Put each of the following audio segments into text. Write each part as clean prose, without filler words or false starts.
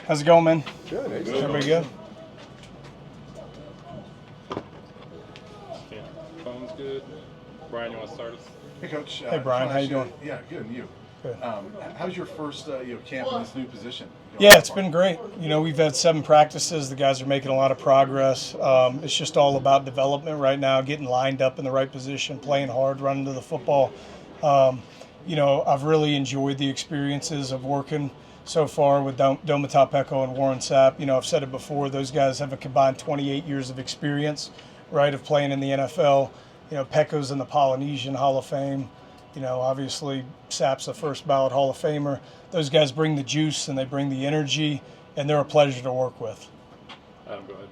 How's it going, man? Good. Everybody good? Yeah, phone's good. Brian, you want to start us? Hey, Coach. Hey, Brian. How you doing? Yeah, good. And you? Good. How's your first camp in this new position? Yeah, it's been great. We've had 7 practices. The guys are making a lot of progress. It's just all about development right now, getting lined up in the right position, playing hard, running to the football. I've really enjoyed the experiences of working so far with Domata Peko and Warren Sapp. I've said it before, those guys have a combined 28 years of experience, right, of playing in the NFL. Peko's in the Polynesian Hall of Fame. Obviously Sapp's a first ballot Hall of Famer. Those guys bring the juice and they bring the energy, and they're a pleasure to work with. Adam, go ahead.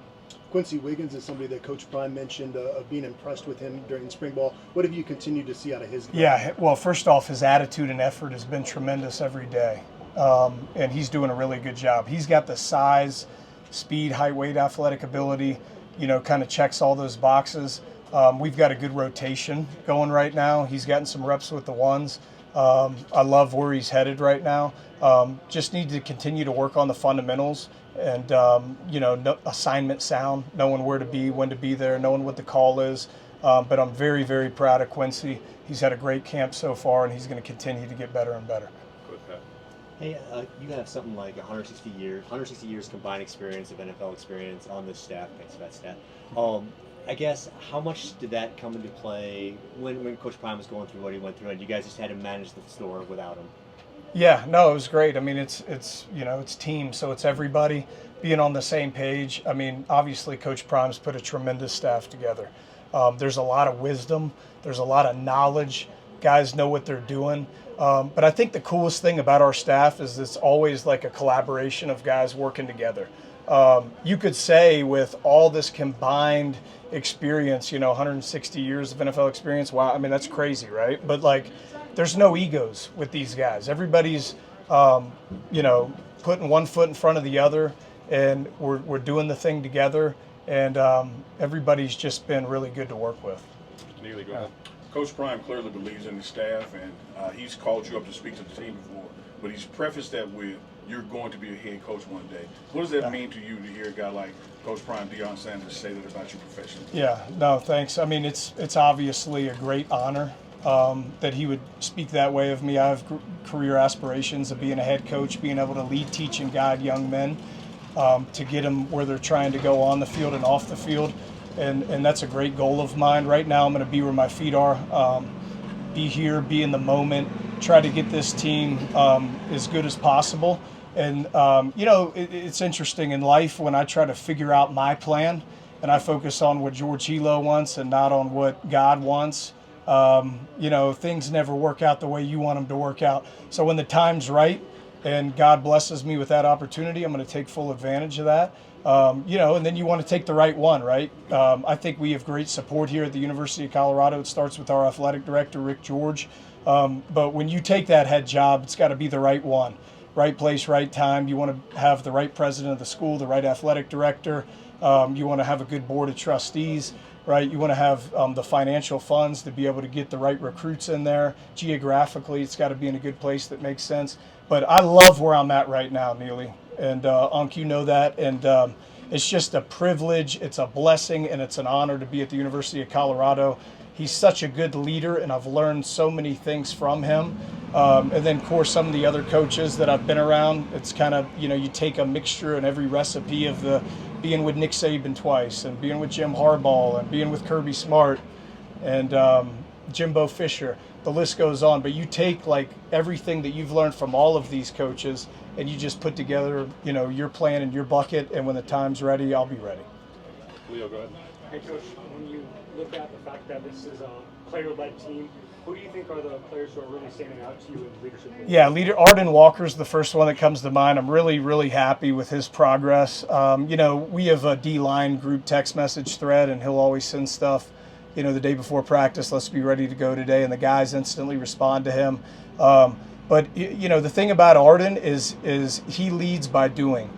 Quincy Wiggins is somebody that Coach Prime mentioned of being impressed with him during spring ball. What have you continued to see out of his game? Yeah, well, first off, his attitude and effort has been tremendous every day, and he's doing a really good job. He's got the size, speed, height, weight, athletic ability, kind of checks all those boxes. We've got a good rotation going right now. He's gotten some reps with the ones. I love where he's headed right now. Just need to continue to work on the fundamentals and, assignment sound, knowing where to be, when to be there, knowing what the call is. But I'm very, very proud of Quincy. He's had a great camp so far, and he's going to continue to get better and better. Hey, you have something like 160 years combined experience of NFL experience on this staff. Thanks for that stat. I guess, how much did that come into play when Coach Prime was going through what he went through, and you guys just had to manage the store without him? Yeah, no, it was great. I mean, it's team, so it's everybody being on the same page. I mean, obviously, Coach Prime's put a tremendous staff together. There's a lot of wisdom. There's a lot of knowledge. Guys know what they're doing. But I think the coolest thing about our staff is it's always like a collaboration of guys working together. You could say with all this combined experience, 160 years of NFL experience, wow, I mean, that's crazy, right? But there's no egos with these guys. Everybody's, putting one foot in front of the other, and we're doing the thing together, and everybody's just been really good to work with. Neely, go ahead. Coach Prime clearly believes in the staff, and he's called you up to speak to the team before, but he's prefaced that with, you're going to be a head coach one day. What does that mean to you to hear a guy like Coach Prime, Deion Sanders, say that about you professionally? Yeah, no, thanks. I mean, it's obviously a great honor that he would speak that way of me. I have career aspirations of being a head coach, being able to lead, teach, and guide young men to get them where they're trying to go on the field and off the field. And that's a great goal of mine. Right now, I'm going to be where my feet are, be here, be in the moment, try to get this team as good as possible. And, it's interesting in life when I try to figure out my plan and I focus on what George Helow wants and not on what God wants, things never work out the way you want them to work out. So when the time's right and God blesses me with that opportunity, I'm going to take full advantage of that. And then you want to take the right one, right? I think we have great support here at the University of Colorado. It starts with our athletic director, Rick George. But when you take that head job, it's got to be the right one. Right place, right time. You want to have the right president of the school, the right athletic director. You want to have a good board of trustees, right? You want to have the financial funds to be able to get the right recruits in there. Geographically, it's got to be in a good place that makes sense. But I love where I'm at right now, Neely. And Unc, you know that. And it's just a privilege, it's a blessing, and it's an honor to be at the University of Colorado. He's such a good leader, and I've learned so many things from him. And then, of course, some of the other coaches that I've been around, it's kind of, you take a mixture in every recipe of the being with Nick Saban twice and being with Jim Harbaugh and being with Kirby Smart and Jimbo Fisher. The list goes on. But you take, everything that you've learned from all of these coaches and you just put together, your plan and your bucket, and when the time's ready, I'll be ready. Leo, go ahead. Hey, Coach, when you look at the fact that this is a player-led team, who do you think are the players who are really standing out to you in leadership? Yeah, Arden Walker's the first one that comes to mind. I'm really, really happy with his progress. We have a D-line group text message thread, and he'll always send stuff, the day before practice, let's be ready to go today, and the guys instantly respond to him. But the thing about Arden is he leads by doing.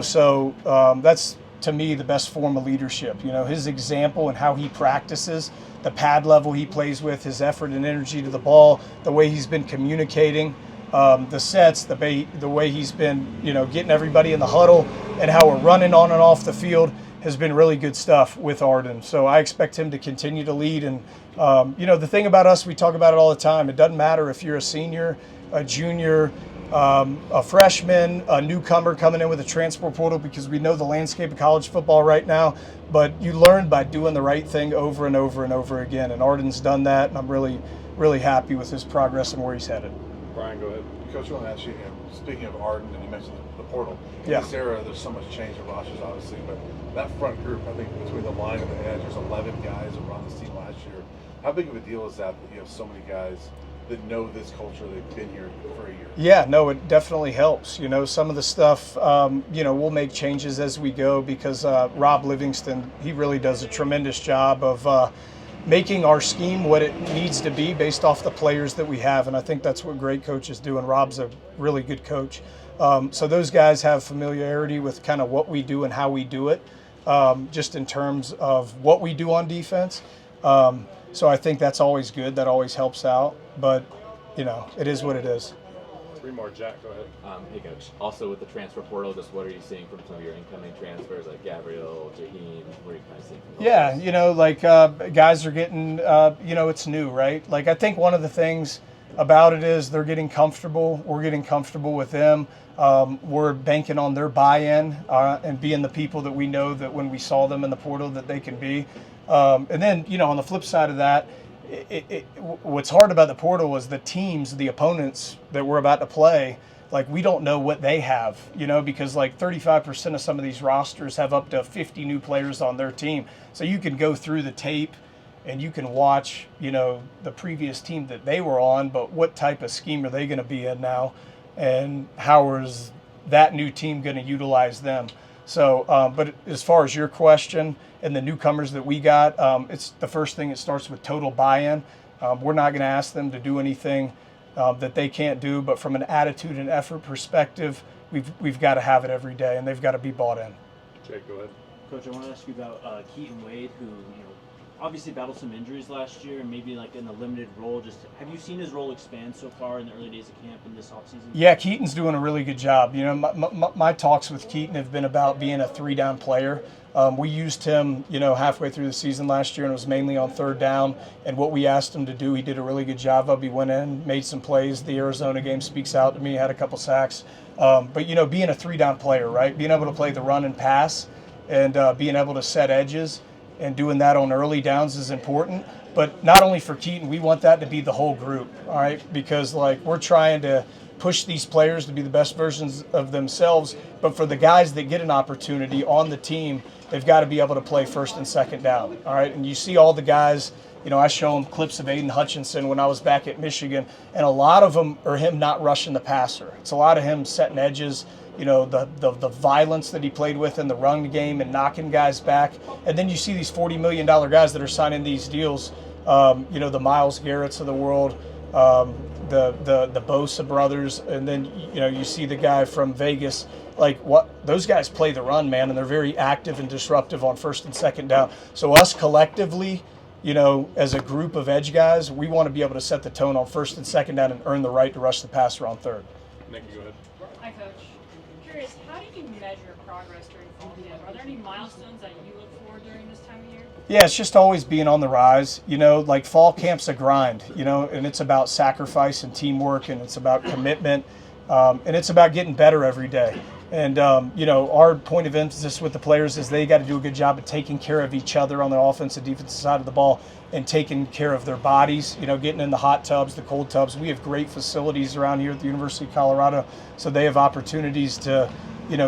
So that's, to me, the best form of leadership. His example and how he practices, the pad level he plays with, his effort and energy to the ball, the way he's been communicating, the sets, the way he's been, getting everybody in the huddle, and how we're running on and off the field has been really good stuff with Arden. So I expect him to continue to lead. And the thing about us, we talk about it all the time. It doesn't matter if you're a senior, a junior, a freshman, a newcomer coming in with a transfer portal, because we know the landscape of college football right now. But you learn by doing the right thing over and over and over again. And Arden's done that, and I'm really, really happy with his progress and where he's headed. Brian, go ahead. Coach, I want to ask you, speaking of Arden, and you mentioned the portal. In Yeah. this era, there's so much change in rosters, obviously, but that front group, I think between the line and the edge, there's 11 guys that were on this team last year. How big of a deal is that you have so many guys that know this culture, they've been here for a year? Yeah, no, it definitely helps. Some of the stuff, we'll make changes as we go, because Rob Livingston, he really does a tremendous job of making our scheme what it needs to be based off the players that we have. And I think that's what great coaches do. And Rob's a really good coach. So those guys have familiarity with kind of what we do and how we do it, just in terms of what we do on defense. So I think that's always good. That always helps out. But, it is what it is. 3 more. Jack, go ahead. Hey, Coach. Also, with the transfer portal, just what are you seeing from some of your incoming transfers, like Gabriel, Jaheim? What are you kind of seeing from those guys? Guys are getting, it's new, right? Like, I think one of the things about it is they're getting comfortable. We're getting comfortable with them. We're banking on their buy-in and being the people that we know that when we saw them in the portal that they can be. And then, on the flip side of that, what's hard about the portal is the teams, the opponents that we're about to play, like, we don't know what they have, because like 35% of some of these rosters have up to 50 new players on their team. So you can go through the tape and you can watch, the previous team that they were on, but what type of scheme are they going to be in now? And how is that new team going to utilize them? So, but as far as your question and the newcomers that we got, it's the first thing. It starts with total buy-in. We're not going to ask them to do anything that they can't do, but from an attitude and effort perspective, we've got to have it every day, and they've got to be bought in. Jake, go ahead. Coach, I want to ask you about Keaton Wade, who obviously battled some injuries last year, and maybe like in a limited role. Just have you seen his role expand so far in the early days of camp and this offseason? Yeah, Keaton's doing a really good job. My talks with Keaton have been about being a 3-down player. We used him, halfway through the season last year, and it was mainly on 3rd down. And what we asked him to do, he did a really good job of. He went in, made some plays. The Arizona game speaks out to me. Had a couple sacks. But being a 3-down player, right? Being able to play the run and pass, and being able to set edges, and doing that on early downs is important. But not only for Keaton, we want that to be the whole group, all right? Because we're trying to push these players to be the best versions of themselves. But for the guys that get an opportunity on the team, they've got to be able to play 1st and 2nd down, all right? And you see all the guys, I show them clips of Aiden Hutchinson when I was back at Michigan, and a lot of them are him not rushing the passer. It's a lot of him setting edges, the violence that he played with in the run game and knocking guys back. And then you see these $40 million guys that are signing these deals, the Myles Garretts of the world, the Bosa brothers, and then you see the guy from Vegas. Those guys play the run, man, and they're very active and disruptive on 1st and 2nd down. So us collectively, as a group of edge guys, we want to be able to set the tone on 1st and 2nd down and earn the right to rush the passer on 3rd. Nikki, go ahead. Hi, Coach. Curious, how do you measure progress during fall camp? Are there any milestones that you look for during this time of year? Yeah, it's just always being on the rise. Fall camp's a grind, and it's about sacrifice and teamwork, and it's about commitment, and it's about getting better every day. And, our point of emphasis with the players is they got to do a good job of taking care of each other on the offensive, defensive side of the ball, and taking care of their bodies, getting in the hot tubs, the cold tubs. We have great facilities around here at the University of Colorado, so they have opportunities to,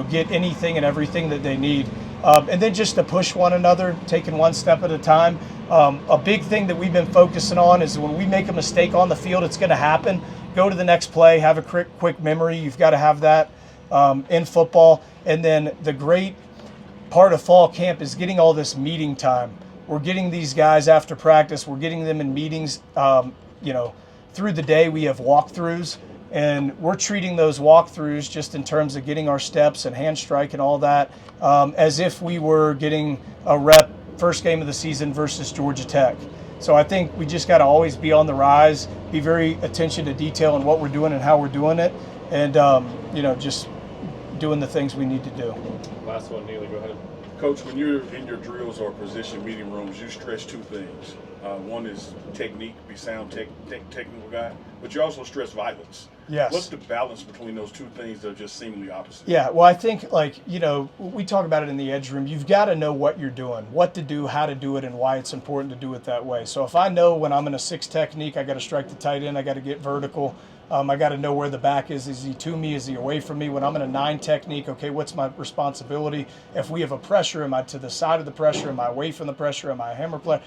get anything and everything that they need. And then just to push one another, taking one step at a time. A big thing that we've been focusing on is when we make a mistake on the field, it's going to happen. Go to the next play, have a quick memory. You've got to have that in football. And then the great part of fall camp is getting all this meeting time. We're getting these guys after practice. We're getting them in meetings, through the day. We have walkthroughs, and we're treating those walkthroughs just in terms of getting our steps and hand strike and all that, as if we were getting a rep first game of the season versus Georgia Tech. So I think we just got to always be on the rise, be very attention to detail in what we're doing and how we're doing it, and just doing the things we need to do. Last one, Neely, go ahead. Coach, when you're in your drills or position meeting rooms, you stress two things. One is technique, be sound technical guy, but you also stress violence. Yes. What's the balance between those two things that are just seemingly opposite? Yeah, well, I think, we talk about it in the edge room. You've got to know what you're doing, what to do, how to do it, and why it's important to do it that way. So if I know when I'm in a 6 technique, I got to strike the tight end, I got to get vertical. I got to know where the back is. Is he to me? Is he away from me? When I'm in a 9 technique, okay, what's my responsibility? If we have a pressure, am I to the side of the pressure? Am I away from the pressure? Am I a hammer play?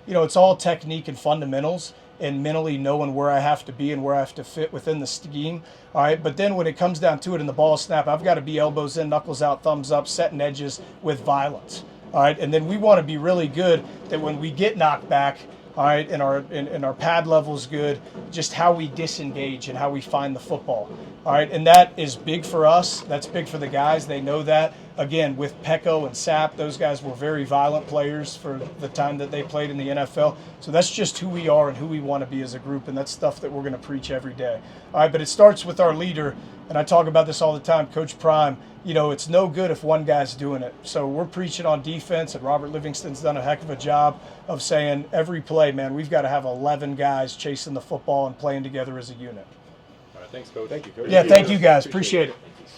It's all technique and fundamentals and mentally knowing where I have to be and where I have to fit within the scheme. All right, but then when it comes down to it in the ball snap, I've got to be elbows in, knuckles out, thumbs up, setting edges with violence. All right, and then we want to be really good that when we get knocked back, all right, and our pad level is good, just how we disengage and how we find the football. All right, and that is big for us. That's big for the guys. They know that. Again, with Pecco and Sapp, those guys were very violent players for the time that they played in the NFL. So that's just who we are and who we want to be as a group, and that's stuff that we're going to preach every day. All right, but it starts with our leader, and I talk about this all the time, Coach Prime. It's no good if one guy's doing it. So we're preaching on defense, and Robert Livingston's done a heck of a job of saying every play, man, we've got to have 11 guys chasing the football and playing together as a unit. All right, thanks, Coach. Thank you, Coach. Yeah, thank you guys. Appreciate it. Thank you.